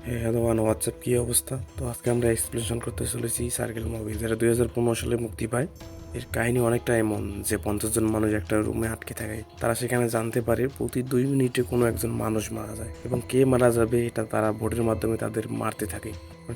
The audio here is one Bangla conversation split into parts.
হ্যালো হোয়াটসঅ্যাপ কী অবস্থা? তো আজকে আমরা এক্সপ্লেনেশন করতে চলেছি সার্কেল মুভি, যেটা 2015 সালে মুক্তি পায়। এর কাহিনী অনেকটা এমন যে 50 জন মানুষ একটা রুমে আটকে থাকে। তারা সেখানে জানতে পারে প্রতি 2 মিনিটে কোনো একজন মানুষ মারা যায়, এবং কে মারা যাবে এটা তারা ভোটের মাধ্যমে তাদের মারতে থাকে।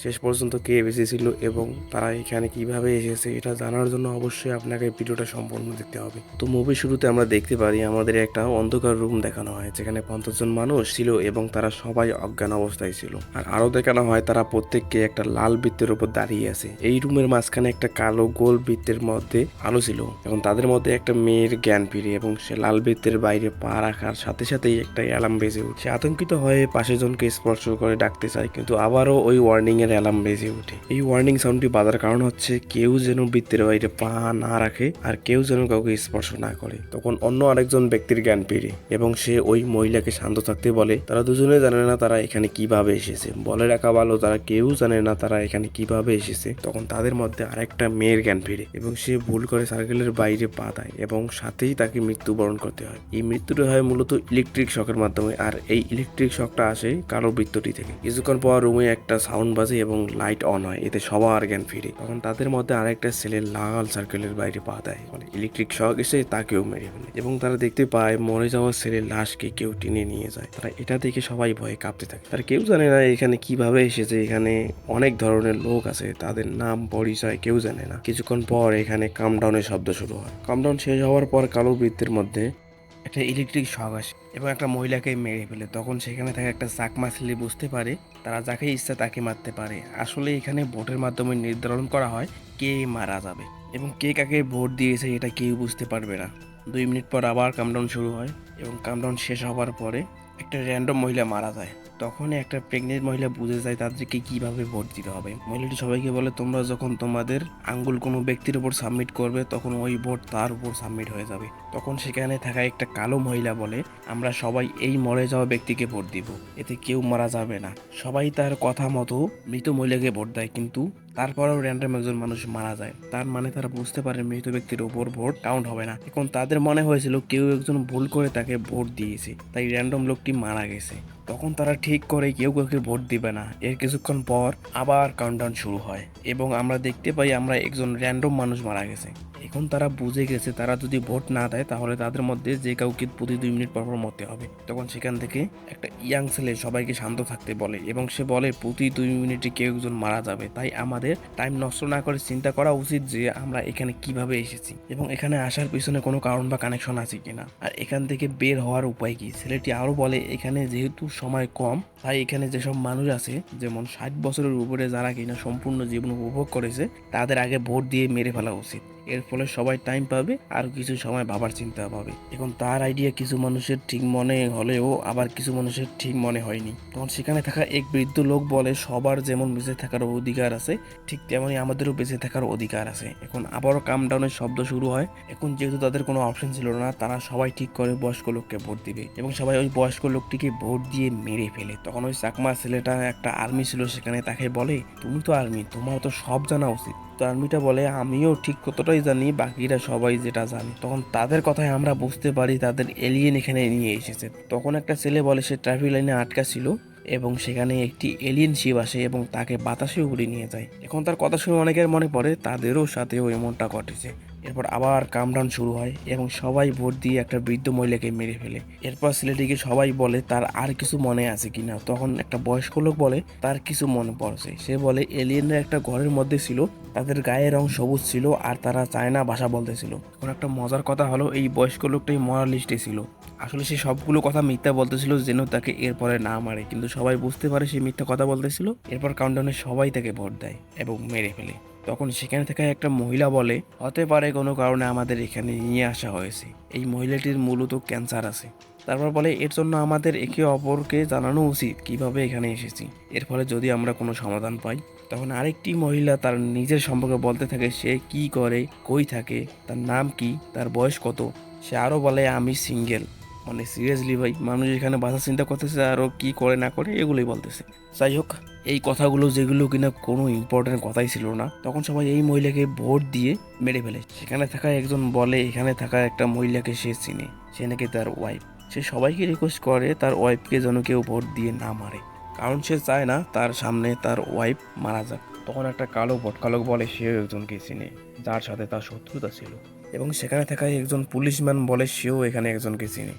শেষ পর্যন্ত কে বেঁচে ছিল এবং তারা এখানে কিভাবে এসেছে এটা জানার জন্য অবশ্যই আপনাকে ভিডিওটা সম্পূর্ণ দেখতে হবে। তো মুভি শুরুতে আমরা দেখতে পারি আমাদের একটা অন্ধকার রুম দেখানো হয়, যেখানে 50 জন মানুষ ছিল এবং তারা সবাই অজ্ঞান অবস্থায় ছিল। আর আরো দেখানো হয় তারা প্রত্যেককে একটা লাল বৃত্তের উপর দাঁড়িয়ে আছে। এই রুমের মাঝখানে একটা কালো গোল বৃত্তের মধ্যে আলো ছিল, এবং তাদের মধ্যে একটা মেয়ের জ্ঞান ফিরে এবং সে লাল বৃত্তের বাইরে পা রাখার সাথে সাথেই একটা অ্যালার্ম বেজে উঠে। সে আতঙ্কিত হয়ে পাশের জনকে স্পর্শ করে ডাকতে চায়, কিন্তু আবারও ওই ওয়ার্নিং এর অ্যালার্ম বেজে ওঠে। এই ওয়ার্নিং সাউন্ডটি বাজার কারণ হচ্ছে কেউ যেন বৃত্তের বাইরে পা না রাখে আর কেউ যেন কাউকে স্পর্শ না করে। তখন অন্য আরেকজন ব্যক্তির জ্ঞান ফিরে এবং সে ওই মহিলাকে শান্ত থাকতে বলে। তারা দুজনে জানে না তারা এখানে কিভাবে এসেছে। বলে রাখা ভালো, তারা কেউ জানে না তারা এখানে কিভাবে এসেছে। তখন তাদের মধ্যে আরেকটা মেয়ের জ্ঞান ফিরে এবং সে ভুল করে সার্কেলের বাইরে পা দেয় এবং সাথেই তাকে মৃত্যুবরণ করতে হয়। এই মৃত্যুটা হয় মূলত ইলেকট্রিক শকের মাধ্যমে, আর এই ইলেকট্রিক শকটা আসে কালো বৃত্তটি থেকে। কিছুক্ষণ পর রুমে একটা সাউন্ড বাজে এবং লাইট অন হয়, এতে সবার জ্ঞান ফিরে। তখন তাদের মধ্যে আরেকটা ছেলে লাল সার্কেলের বাইরে পা দেয়, মানে ইলেকট্রিক শক এসে তাকেও মেরে ফেলে এবং তারা দেখতে পায় মরে যাওয়া ছেলের লাশকে কেউ টেনে নিয়ে যায়। তারা এটা দেখে সবাই ভয়ে কাঁপতে থাকে। তারা কেউ জানে না এখানে কিভাবে এসেছে। এখানে অনেক ধরনের লোক আছে, তাদের নাম পরিচয় কেউ জানে না। কিছুক্ষণ পর এখানে কামডাউনের শব্দ শুরু হয়। কামডাউন শেষ হওয়ার পর কালো বৃত্তের মধ্যে একটা ইলেকট্রিক শক আসে এবং একটা মহিলাকে মেরে ফেলে। তখন সেখানে থাকা একটা চাকমা ছেলে বুঝতে পারে তারা যাকে ইচ্ছা তাকে মারতে পারে। আসলে এখানে ভোটের মাধ্যমে নির্ধারণ করা হয় কে মারা যাবে, এবং কে কাকে ভোট দিয়েছে এটা কেউ বুঝতে পারবে না। 2 মিনিট পর আবার কামডাউন শুরু হয় এবং কামডাউন শেষ হওয়ার পরে একটা র্যান্ডম মহিলা মারা যায়। তখনই একটা প্রেগনেন্ট মহিলা বুঝে যায় তাদেরকে কিভাবে ভোট দিতে হবে। মহিলাটি সবাইকে বলে, তোমরা যখন তোমাদের আঙ্গুল কোনো ব্যক্তির উপর সাবমিট করবে তখন ওই ভোট তার উপর সাবমিট হয়ে যাবে। তখন সেখানে থাকা একটা কালো মহিলা বলে, আমরা সবাই এই মরে যাওয়া ব্যক্তিকে ভোট দিব, এতে কেউ মারা যাবে না। সবাই তার কথা মতো মৃত মহিলাকে ভোট দেয়, কিন্তু তারপরেও র্যান্ডম একজন মানুষ মারা যায়। তার মানে তারা বুঝতে পারে মৃত ব্যক্তির ওপর ভোট কাউন্ট হবে না। এখন তাদের মনে হয়েছিল কেউ একজন ভুল করে তাকে ভোট দিয়েছে, তাই র্যান্ডম লোকটি মারা গেছে। তখন তারা ঠিক করে কেউ কাউকে ভোট দিবে না। এর কিছুক্ষণ পর আবার কাউন্টডাউন শুরু হয় এবং আমরা দেখতে পাই আমরা একজন র্যান্ডম মানুষ মারা গেছে। এখন তারা বুঝে গেছে তারা যদি ভোট না দেয় তাহলে তাদের মধ্যে যে কাউকে প্রতি 2 মিনিট পর পর মরতে হবে। তখন সেখান থেকে একটা ইয়াং ছেলে সবাইকে শান্ত থাকতে বলে এবং সে বলে প্রতি 2 মিনিটে কেউ একজন মারা যাবে, তাই আমাদের টাইম নষ্ট না করে চিন্তা করা উচিত যে আমরা এখানে কিভাবে এসেছি এবং এখানে আসার পিছনে কোনো কারণ বা কানেকশন আছে কিনা, আর এখান থেকে বের হওয়ার উপায় কি। ছেলেটি আরো বলে এখানে যেহেতু সময় কম, তাই এখানে যেসব মানুষ আছে যেমন 60 বছরের উপরে যারা কিনা সম্পূর্ণ জীবন উপভোগ করেছে তাদের আগে ভোট দিয়ে মেরে ফেলা উচিত। এর ফলে সবাই টাইম পাবে আর কিছু সময় ভাবার চিন্তা পাবে। এখন তার আইডিয়া কিছু মানুষের ঠিক মনে হলেও আবার কিছু মানুষের ঠিক মনে হয়নি। তখন সেখানে থাকা এক বৃদ্ধ লোক বলে, সবার যেমন বেঁচে থাকার অধিকার আছে ঠিক তেমনি আমাদেরও বেঁচে থাকার অধিকার আছে। এখন আবারও কামডাউনের শব্দ শুরু হয়। এখন যেহেতু তাদের কোনো অপশন ছিল না, তারা সবাই ঠিক করে বয়স্ক লোককে ভোট দিবে এবং সবাই ওই বয়স্ক লোকটিকে ভোট দিয়ে মেরে ফেলে। তখন ওই চাকমা ছেলেটা একটা আর্মি ছিল সেখানে, তাকে বলে তুমি তো আর্মি, তোমার তো সব জানা উচিত। তো আর্মিটা বলে আমিও ঠিক কতটাই জানি, বাকিরা সবাই যেটা জানে। তখন তাদের কথায় আমরা বুঝতে পারি তাদের এলিয়েন এখানে নিয়ে এসেছে। তখন একটা ছেলে বলে সে ট্রাফিক লাইনে আটকা ছিল এবং সেখানে একটি এলিয়েন শিপ আসে এবং তাকে বাতাসে উড়িয়ে নিয়ে যায়। এখন তার কথা শুনে অনেকের মনে পড়ে তাদেরও সাথেও এমনটা ঘটেছে। এরপর আবার কামডাউন শুরু হয় এবং সবাই ভোট দিয়ে একটা বৃদ্ধ মহিলাকে মেরে ফেলে। এরপর ছেলেটিকে সবাই বলে তার আর কিছু মনে আছে কিনা। তখন একটা বয়স্ক লোক বলে তার কিছু মনে পড়ছে। সে বলে এলিয়েনরা একটা ঘরের মধ্যে ছিল, তাদের গায়ের রং সবুজ ছিল আর তারা চায়না ভাষা বলতেছিল। এখন একটা মজার কথা হলো এই বয়স্ক লোকটাই মরার লিস্টে ছিল। আসলে সে সবগুলো কথা মিথ্যা বলতেছিল যেন তাকে এরপরে না মারে, কিন্তু সবাই বুঝতে পারে সে মিথ্যা কথা বলতেছিল। এরপর কাউন্টডাউনে সবাই তাকে ভোট দেয় এবং মেরে ফেলে। তখন সেখানে থেকে একটা মহিলা বলে, হতে পারে কোনো কারণে আমাদের এখানে নিয়ে আসা হয়েছে। এই মহিলাটির মূলত ক্যান্সার আছে। তারপর বলে এর জন্য আমাদের একে অপরকে জানানো উচিত কিভাবে এখানে এসেছি। এর ফলে যদি আমরা কোনো সমাধান পাই। তখন আরেকটি মহিলা তার নিজের সম্পর্কে বলতে থাকে, সে কি করে, কই থাকে, তার নাম কি, তার বয়স কত। সে আরও বলে আমি সিঙ্গেল। মানে সিরিয়াসলি ভাই, মানুষ এখানে বাঁচার চিন্তা করতেছে আরও কি করে না করে এগুলোই বলতেছে। যাই হোক, এই কথাগুলো যেগুলো কিনা কোনো ইম্পর্টেন্ট কথাই ছিল না, তখন সবাই এই মহিলাকে ভোট দিয়ে মেরে ফেলে। সেখানে থাকা একজন বলে এখানে থাকা একটা মহিলাকে সে চিনে, সে নাকি তার ওয়াইফ। সে সবাইকে রিকোয়েস্ট করে তার ওয়াইফকে যেন কেউ ভোট দিয়ে না মারে। কারণ সে চায় না তার সামনে তার ওয়াইফ মারা যাক। তখন একটা কালো ভটকালক বলে সেও একজনকে চিনে, যার সাথে তার শত্রুতা ছিল। এবং সেখানে থাকা একজন পুলিশম্যান বলে সেও এখানে একজনকে চিনে,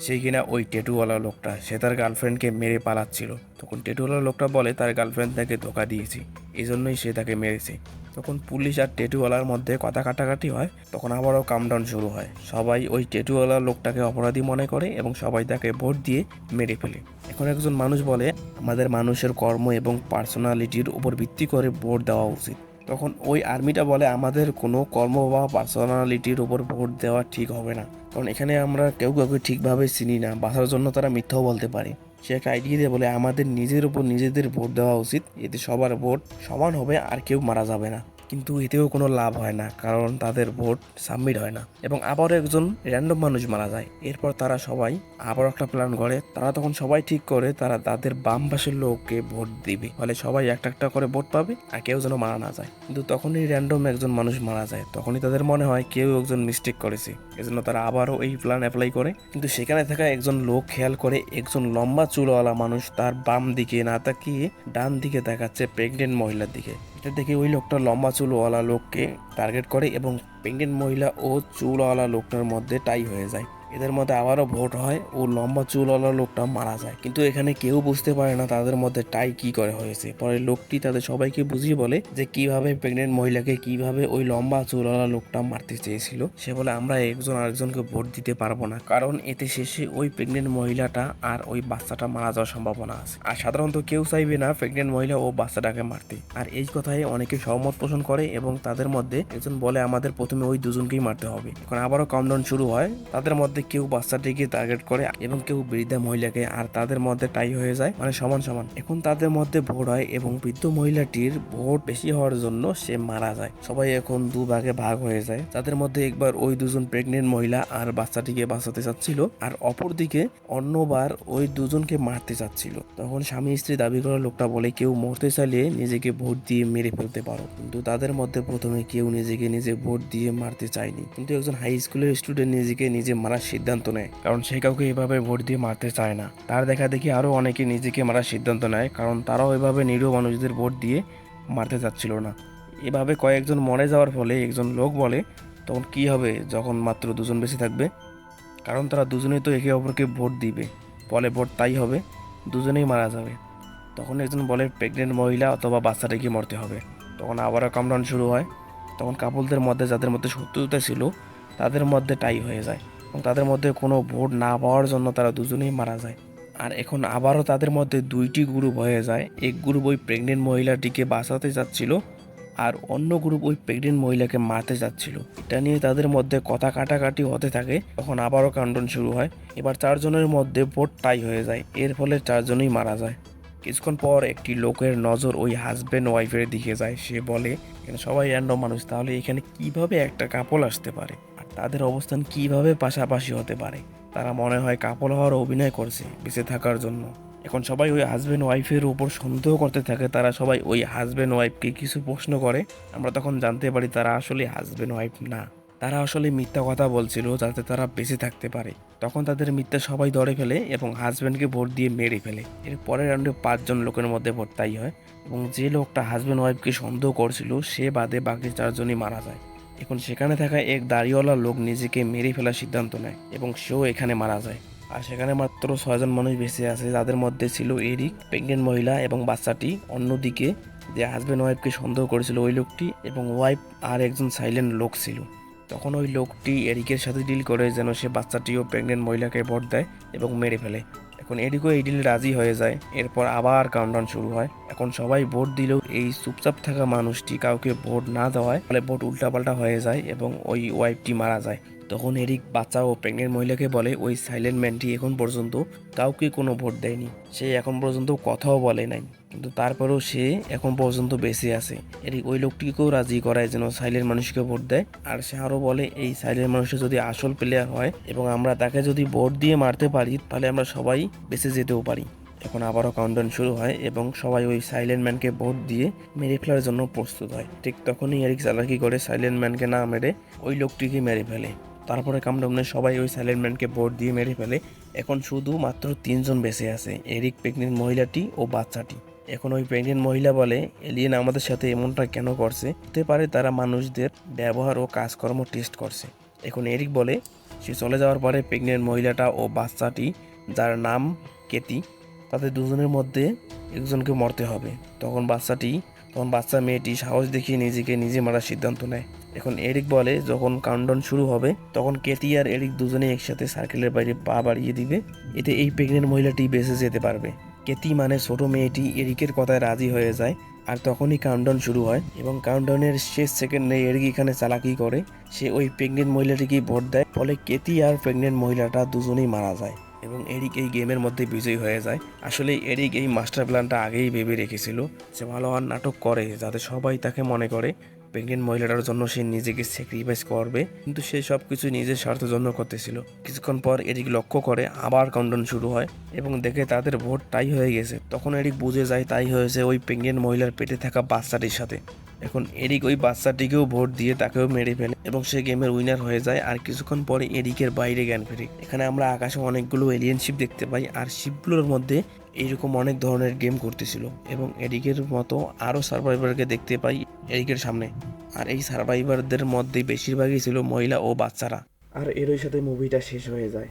সেই কিনা ওই ট্যাটুওয়ালা লোকটা। সে তার গার্লফ্রেন্ডকে মেরে পালাচ্ছিল। তখন ট্যাটুওয়ালা লোকটা বলে তার গার্লফ্রেন্ড তাকে ধোকা দিয়েছি, এই জন্যই সে তাকে মেরেছে। তখন পুলিশ আর ট্যাটুওয়ালার মধ্যে কথা কাটাকাটি হয়। তখন আবারও কামডাউন শুরু হয়। সবাই ওই ট্যাটুওয়ালা লোকটাকে অপরাধী মনে করে এবং সবাই তাকে ভোট দিয়ে মেরে ফেলে। এখন একজন মানুষ বলে আমাদের মানুষের কর্ম এবং পার্সোনালিটির উপর ভিত্তি করে ভোট দেওয়া উচিত। তখন ওই আর্মিটা বলে আমাদের কোনো কর্ম বা পার্সোনালিটির উপর ভোট দেওয়া ঠিক হবে না, কারণ এখানে আমরা কেউ কাউকে ঠিকভাবে চিনি না, বাঁচার জন্য তারা মিথ্যাও বলতে পারে। সে একটা আইডিয়া দিয়ে বলে আমাদের নিজের উপর নিজেদের ভোট দেওয়া উচিত, এতে সবার ভোট সমান হবে আর কেউ মারা যাবে না। কিন্তু এতেও কোনো লাভ হয় না, কারণ তাদের ভোট সাবমিট হয় না এবং আবারও একজন র্যান্ডম মানুষ মারা যায়। এরপর তারা সবাই আবার একটা প্ল্যান করে। তারা তখন সবাই ঠিক করে তারা তাদের বাম পাশের লোককে ভোট দিবে, ফলে সবাই একটা একটা করে ভোট পাবে আর কেউ যেন মারা না যায়। কিন্তু তখনই র্যান্ডম একজন মানুষ মারা যায়। তখনই তাদের মনে হয় কেউ একজন মিস্টেক করেছে, এজন্য তারা আবারও এই প্ল্যান অ্যাপ্লাই করে। কিন্তু সেখানে থাকা একজন লোক খেয়াল করে একজন লম্বা চুলওয়ালা মানুষ তার বাম দিকে না তাকিয়ে ডান দিকে দেখাচ্ছে প্রেগনেন্ট মহিলার দিকে। এটা দেখে ওই লোকটা লম্বা চুলওয়ালা লোককে টার্গেট করে এবং প্রেগনেন্ট মহিলা ও চুলওয়ালা লোকটার মধ্যে টাই হয়ে যায়। এদের মধ্যে আবারও ভোট হয় ও লম্বা চুলওয়ালা লোকটা মারা যায়। কিন্তু এখানে কেউ বুঝতে পারে না তাদের মধ্যে টাই কি করে হয়েছে। পরে লোকটি তাদের সবাইকে বুঝিয়ে বলে যে কিভাবে প্রেগনেন্ট মহিলাকে কিভাবে ওই লম্বা চুলওয়ালা লোকটা মারতে চেয়েছিল। সে বলে আমরা একজন আরেকজনকে ভোট দিতে পারবো না, কারণ এতে শেষে ওই প্রেগনেন্ট মহিলাটা আর ওই বাচ্চাটা মারা যাওয়ার সম্ভাবনা আছে। আর সাধারণত কেউ চাইবে না প্রেগনেন্ট মহিলা ও বাচ্চাটাকে মারতে। আর এই কথায় অনেকে সহমত পোষণ করে এবং তাদের মধ্যে একজন বলে আমাদের প্রথমে ওই দুজনকেই মারতে হবে। এখন আবারও কাউন্টডাউন শুরু হয়। তাদের মধ্যে কেউ বাচ্চাটিকে টার্গেট করে এবং কেউ বৃদ্ধা মহিলাকে, আর তাদের মধ্যে টাই হয়ে যায়, মানে সমান সমান। এখন তাদের মধ্যে ভোট হয় এবং বৃদ্ধ মহিলাটির ভোট বেশি হওয়ার জন্য সে মারা যায়। সবাই এখন দুভাগে ভাগ হয়ে যায়। তাদের মধ্যে একবার ওই দুজন প্রেগনেন্ট মহিলা আর বাচ্চাটিকে বাঁচাতে চাচ্ছিল, আর অপরদিকে অন্যবার ওই দুজনকে মারতে চাচ্ছিল। তখন স্বামী স্ত্রী দাবি করা লোকটা বলে কেউ মরতে চাইলে নিজেকে ভোট দিয়ে মেরে ফেলতে পারো। কিন্তু তাদের মধ্যে প্রথমে কেউ নিজেকে নিজে ভোট দিয়ে মারতে চায়নি, কিন্তু একজন হাই স্কুলের স্টুডেন্ট নিজেকে নিজে মারার সিদ্ধান্ত নেয়, কারণ সে কাউকে এভাবে ভোট দিয়ে মারতে চায় না। তার দেখা দেখি আরো অনেকে নিজেকে মারার সিদ্ধান্ত নেয়, কারণ তারাও এভাবে নিরীহ মানুষদের ভোট দিয়ে মারতে চাচ্ছিল না। এভাবে কয়েকজন মরে যাওয়ার ফলে একজন লোক বলে তখন কি হবে যখন মাত্র দুজন বেঁচে থাকবে, কারণ তারা দুজনেই তো একে অপরকে ভোট দিবে, ফলে ভোট তাই হবে, দুজনেই মারা যাবে। তখন একজন বলে প্রেগনেন্ট মহিলা অথবা বাচ্চাটাকে মরতে হবে। তখন আবারও কামড়ান শুরু হয়। তখন কাপলদের মধ্যে যাদের মধ্যে শত্রুতা ছিল তাদের মধ্যে টাই হয়ে যায় এবং তাদের মধ্যে কোনো ভোট না পাওয়ার জন্য তারা দুজনেই মারা যায়। আর এখন আবারও তাদের মধ্যে দুইটি গ্রুপ হয়ে যায়। এক গ্রুপ ওই প্রেগনেন্ট মহিলাটিকে বাঁচাতে যাচ্ছিল আর অন্য গ্রুপ ওই প্রেগনেন্ট মহিলাকে মারতে যাচ্ছিল। এটা নিয়ে তাদের মধ্যে কথা কাটাকাটি হতে থাকে। তখন আবারও কাউন্টডাউন শুরু হয়। এবার চারজনের মধ্যে ভোট টাই হয়ে যায়, এর ফলে চারজনই মারা যায়। কিছুক্ষণ পর একটি লোকের নজর ওই হাজব্যান্ড ওয়াইফের দিকে যায়। সে বলে এখানে সবাই র্যান্ডম মানুষ, তাহলে এখানে কিভাবে একটা কাপল আসতে পারে আর তাদের অবস্থান কিভাবে পাশাপাশি হতে পারে। তারা মনে হয় কাপল হওয়ার অভিনয় করছে বেঁচে থাকার জন্য। এখন সবাই ওই হাজব্যান্ড ওয়াইফের উপর সন্দেহ করতে থাকে। তারা সবাই ওই হাজব্যান্ড ওয়াইফকে কিছু প্রশ্ন করে। আমরা তখন জানতে পারি তারা আসলে হাজব্যান্ড ওয়াইফ না, তারা আসলে মিথ্যা কথা বলছিল যাতে তারা বেঁচে থাকতে পারে। তখন তাদের মিথ্যা সবাই ধরে ফেলে এবং হাজব্যান্ডকে ভোট দিয়ে মেরে ফেলে। এর পরের রাউন্ডে 5 জন লোকের মধ্যে ভোট তাই হয় এবং যে লোকটা হাজব্যান্ড ওয়াইফকে সন্দেহ করছিল সে বাদে বাকি 4 জনই মারা যায়। এখন সেখানে থাকা এক দাড়িওয়ালা লোক নিজেকে মেরে ফেলার সিদ্ধান্ত নেয় এবং সেও এখানে মারা যায়। আর সেখানে মাত্র 6 জন মানুষ বেঁচে আছে, যাদের মধ্যে ছিল এরিক, প্রেগনেন্ট মহিলা এবং বাচ্চাটি। অন্যদিকে যে হাজব্যান্ড ওয়াইফকে সন্দেহ করেছিল ওই লোকটি এবং ওয়াইফ আর একজন সাইলেন্ট লোক ছিল। তখন ওই লোকটি এরিকের সাথে ডিল করে যেন সে বাচ্চাটিও প্রেগনেন্ট মহিলাকে ভোট দেয় এবং মেরে ফেলে। এখন এরিকও এই ডিলে রাজি হয়ে যায়। এরপর আবার কাউন্টডাউন শুরু হয়। এখন সবাই ভোট দিলেও এই চুপচাপ থাকা মানুষটি কাউকে ভোট না দেওয়ায় ফলে ভোট উল্টাপাল্টা হয়ে যায় এবং ওই ওয়াইফটি মারা যায়। তখন এরিক বাচ্চা ও প্রেগনেন্ট মহিলাকে বলে ওই সাইলেন্ট ম্যানটি এখন পর্যন্ত কাউকে কোনো ভোট দেয়নি, সে এখন পর্যন্ত কথাও বলে নাই, কিন্তু তারপরেও সে এখন পর্যন্ত বেঁচে আছে। এরিক ওই লোকটিকেও রাজি করায় যেন সাইলেন্ট মানুষকে ভোট দেয়। আর সে আরও বলে এই সাইলেন্ট মানুষটা যদি আসল প্লেয়ার হয় এবং আমরা তাকে যদি ভোট দিয়ে মারতে পারি তাহলে আমরা সবাই বেঁচে যেতেও পারি। এখন আবারও কাউন্টডাউন শুরু হয় এবং সবাই ওই সাইলেন্ট ম্যানকে ভোট দিয়ে মেরে ফেলার জন্য প্রস্তুত হয়। ঠিক তখনই এরিক চালাকি করে সাইলেন্ট ম্যানকে না মেরে ওই লোকটিকে মেরে ফেলে। তারপরে কামডাউনের সবাই ওই সাইলেন্ট ম্যানকে ভোট দিয়ে মেরে ফেলে। এখন শুধু মাত্র 3জন বেঁচে আছে, এরিক, প্রেগনেন্ট মহিলাটি ও বাচ্চাটি। এখন ওই প্রেগনেন্ট মহিলা বলে এলিয়েন আমাদের সাথে এমনটা কেন করছে, হতে পারে তারা মানুষদের ব্যবহার ও কাজকর্ম টেস্ট করছে। এখন এরিক বলে সে চলে যাওয়ার পরে প্রেগনেন্ট মহিলাটা ও বাচ্চাটি, যার নাম কেতি, তাদের দুজনের মধ্যে একজনকে মরতে হবে। তখন বাচ্চা মেয়েটি সাহস দেখিয়ে নিজেকে নিজে মারার সিদ্ধান্ত নেয়। এখন এরিক বলে যখন কাউন্টডাউন শুরু হবে তখন কেতি আর এরিক দুজনেই একসাথে সার্কেলের বাইরে পা বাড়িয়ে দিবে, এতে এই প্রেগনেন্ট মহিলাটি বেঁচে যেতে পারবে। কেতি মানে ছোট মেয়েটি এরিকের কথায় রাজি হয়ে যায়। আর তখনই কাউন্টডাউন শুরু হয় এবং কাউন্টডাউনের শেষ সেকেন্ডে এরিক এখানে চালাকি করে, সে ওই প্রেগনেন্ট মহিলাটিকেই ভোট দেয়। ফলে কেতি আর প্রেগনেন্ট মহিলাটা দুজনেই মারা যায় এবং এরিক এই গেমের মধ্যে বিজয়ী হয়ে যায়। আসলে এরিক এই মাস্টার প্ল্যানটা আগেই ভেবে রেখেছিল, সে ভালো আর নাটক করে যাতে সবাই তাকে মনে করে প্রেগনেন্ট মহিলাটার জন্য সে নিজেকে স্যাক্রিফাইস করবে, কিন্তু সে সব কিছু নিজের স্বার্থের জন্য করতেছিল। কিছুক্ষণ পর এরিক লক্ষ্য করে আবার কাউন্টডাউন শুরু হয় এবং দেখে তাদের ভোট টাই হয়ে গেছে। তখন এরিক বুঝে যায় তাই হয়েছে ওই প্রেগনেন্ট মহিলার পেটে থাকা বাচ্চাটির সাথে। এখন এরিক ওই বাচ্চাটিকেও ভোট দিয়ে তাকেও মেরে ফেলে এবং সে গেমের উইনার হয়ে যায়। আর কিছুক্ষণ পরে এরিকের বাইরে জ্ঞান ফেরে। এখানে আমরা আকাশে অনেকগুলো এলিয়েন শিপ দেখতে পাই, আর শিপগুলোর মধ্যে এইরকম অনেক ধরনের গেম করতেছিল এবং এরিকের মতো আরও সার্ভাইভারকে দেখতে পাই এরিকের সামনে। আর এই সার্ভাইভারদের মধ্যে বেশিরভাগই ছিল মহিলা ও বাচ্চারা। আর এরই সাথে মুভিটা শেষ হয়ে যায়।